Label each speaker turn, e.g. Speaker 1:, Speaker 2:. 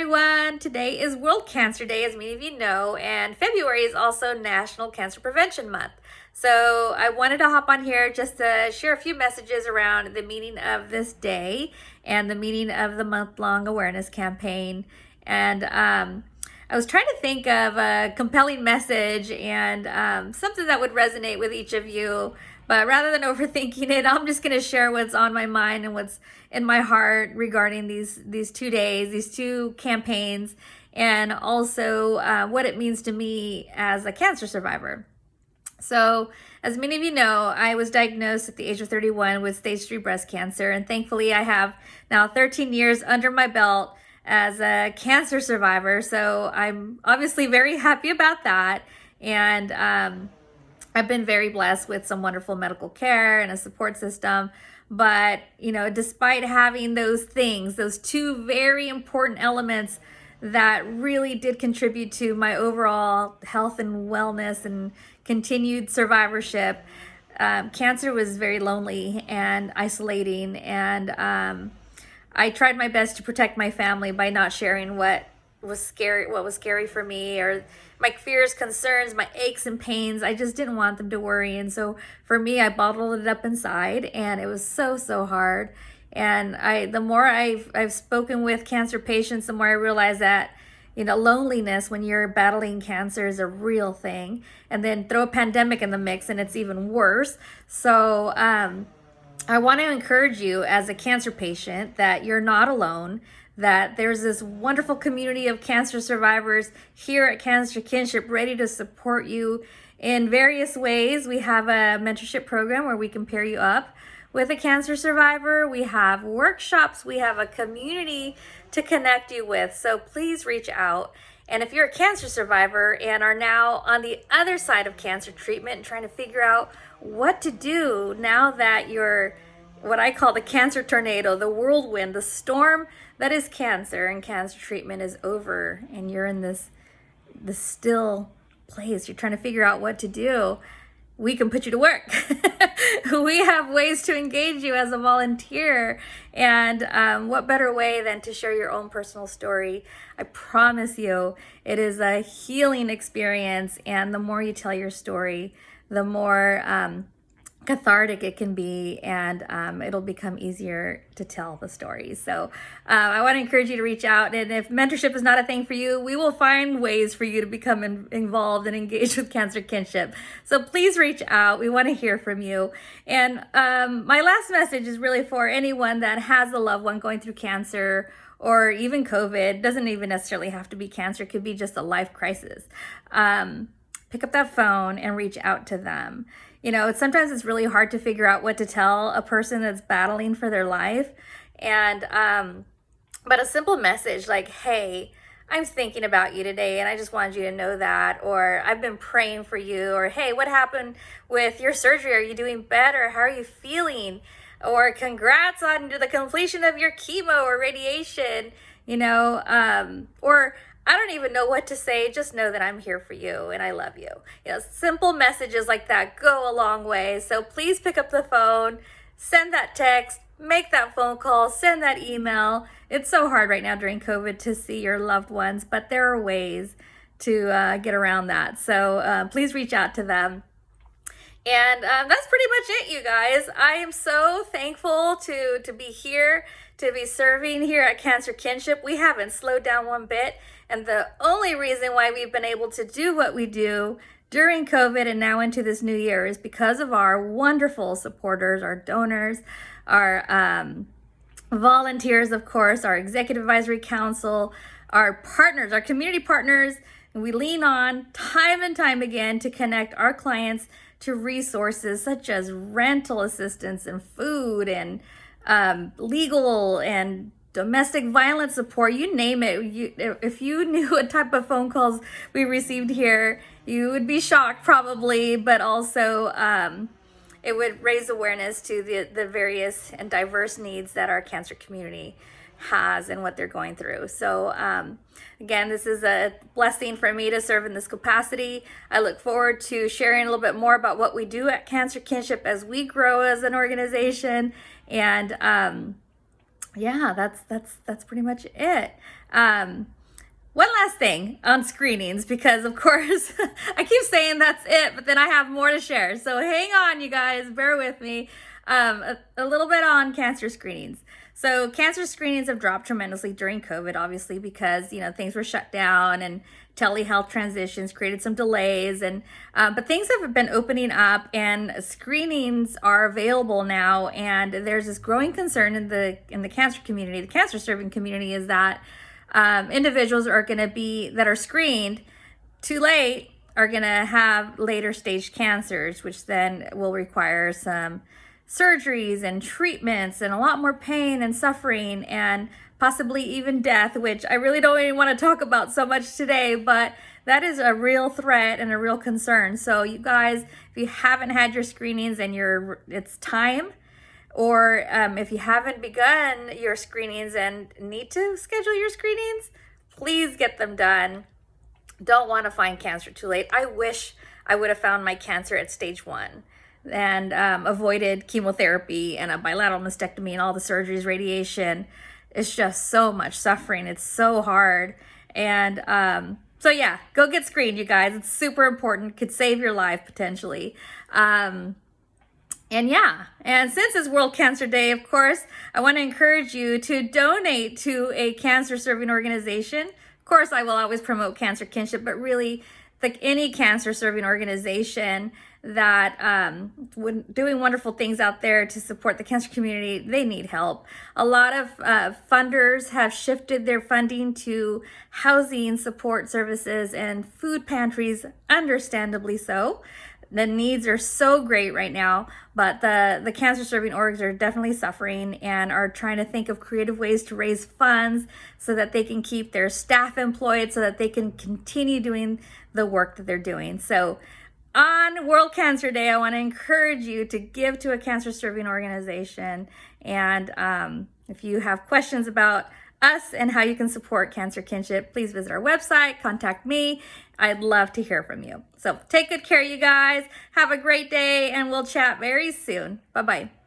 Speaker 1: everyone. Today is World Cancer Day, as many of you know, and February is also National Cancer Prevention Month. So I wanted to hop on here just to share a few messages around the meaning of this day and the meaning of the month-long awareness campaign. And I was trying to think of a compelling message and something that would resonate with each of you. But rather than overthinking it, I'm just going to share what's on my mind and what's in my heart regarding these 2 days, these two campaigns, and also what it means to me as a cancer survivor. So, as many of you know, I was diagnosed at the age of 31 with stage 3 breast cancer, and thankfully I have now 13 years under my belt as a cancer survivor. So I'm obviously very happy about that. And I've been very blessed with some wonderful medical care and a support system. But, you know, despite having those things, those two very important elements that really did contribute to my overall health and wellness and continued survivorship, cancer was very lonely and isolating. And I tried my best to protect my family by not sharing what was scary for me, or my fears, concerns, my aches and pains. I just didn't want them to worry. And so for me, I bottled it up inside, and it was so hard. And the more I've spoken with cancer patients, the more I realize that, you know, loneliness when you're battling cancer is a real thing. And then throw a pandemic in the mix and it's even worse. So I want to encourage you as a cancer patient that you're not alone, that there's this wonderful community of cancer survivors here at Cancer Kinship ready to support you in various ways. We have a mentorship program where we can pair you up with a cancer survivor. We have workshops. We have a community to connect you with. So please reach out. And if you're a cancer survivor and are now on the other side of cancer treatment and trying to figure out what to do now that you're what I call the cancer tornado, the whirlwind, the storm that is cancer, and cancer treatment is over, and you're in this still place, you're trying to figure out what to do, we can put you to work. We have ways to engage you as a volunteer. And what better way than to share your own personal story? I promise you, it is a healing experience. And the more you tell your story, the more cathartic it can be, and it'll become easier to tell the stories. So I want to encourage you to reach out, and if mentorship is not a thing for you, we will find ways for you to become involved and engaged with Cancer Kinship. So please reach out. We want to hear from you. And my last message is really for anyone that has a loved one going through cancer or even COVID. Doesn't even necessarily have to be cancer. It could be just a life crisis. Pick up that phone and reach out to them. You know, sometimes it's really hard to figure out what to tell a person that's battling for their life. And, but a simple message like, hey, I'm thinking about you today and I just wanted you to know that, or I've been praying for you, or hey, what happened with your surgery? Are you doing better? How are you feeling? Or congrats on the completion of your chemo or radiation, you know, or I don't even know what to say. Just know that I'm here for you and I love you. You know, simple messages like that go a long way. So please pick up the phone, send that text, make that phone call, send that email. It's so hard right now during COVID to see your loved ones, but there are ways to get around that. So please reach out to them. And that's pretty much it, you guys. I am so thankful to be here, to be serving here at Cancer Kinship. We haven't slowed down one bit. And the only reason why we've been able to do what we do during COVID and now into this new year is because of our wonderful supporters, our donors, our volunteers, of course, our Executive Advisory Council, our partners, our community partners. And we lean on time and time again to connect our clients to resources such as rental assistance and food and legal and domestic violence support, you name it. If you knew what type of phone calls we received here, you would be shocked probably, but also it would raise awareness to the various and diverse needs that our cancer community has and what they're going through. So again, this is a blessing for me to serve in this capacity. I look forward to sharing a little bit more about what we do at Cancer Kinship as we grow as an organization. And yeah, that's pretty much it. One last thing on screenings, because of course I keep saying that's it, but then I have more to share. So hang on, you guys, bear with me. A little bit on cancer screenings. So cancer screenings have dropped tremendously during COVID, obviously, because, you know, things were shut down and telehealth transitions created some delays, and but things have been opening up and screenings are available now. And there's this growing concern in the cancer community, the cancer serving community, is that individuals are going to be that are screened too late are going to have later stage cancers, which then will require some surgeries and treatments and a lot more pain and suffering and possibly even death, which I really don't even want to talk about so much today, but that is a real threat and a real concern. So you guys, if you haven't had your screenings and it's time, or if you haven't begun your screenings and need to schedule your screenings, please get them done. Don't want to find cancer too late. I wish I would have found my cancer at stage 1 and avoided chemotherapy and a bilateral mastectomy and all the surgeries, radiation. It's just so much suffering. It's so hard. And so yeah, go get screened, you guys. It's super important. Could save your life potentially. And yeah, and since it's World Cancer Day, of course, I want to encourage you to donate to a cancer serving organization. Of course, I will always promote Cancer Kinship, but really, like any cancer serving organization that doing wonderful things out there to support the cancer community, they need help. A lot of funders have shifted their funding to housing support services and food pantries, understandably so. The needs are so great right now, but the cancer serving orgs are definitely suffering and are trying to think of creative ways to raise funds so that they can keep their staff employed, so that they can continue doing the work that they're doing. So on World Cancer Day, I want to encourage you to give to a cancer serving organization. And if you have questions about us and how you can support Cancer Kinship, please visit our website, contact me. I'd love to hear from you. So take good care, you guys. Have a great day, and we'll chat very soon. Bye-bye.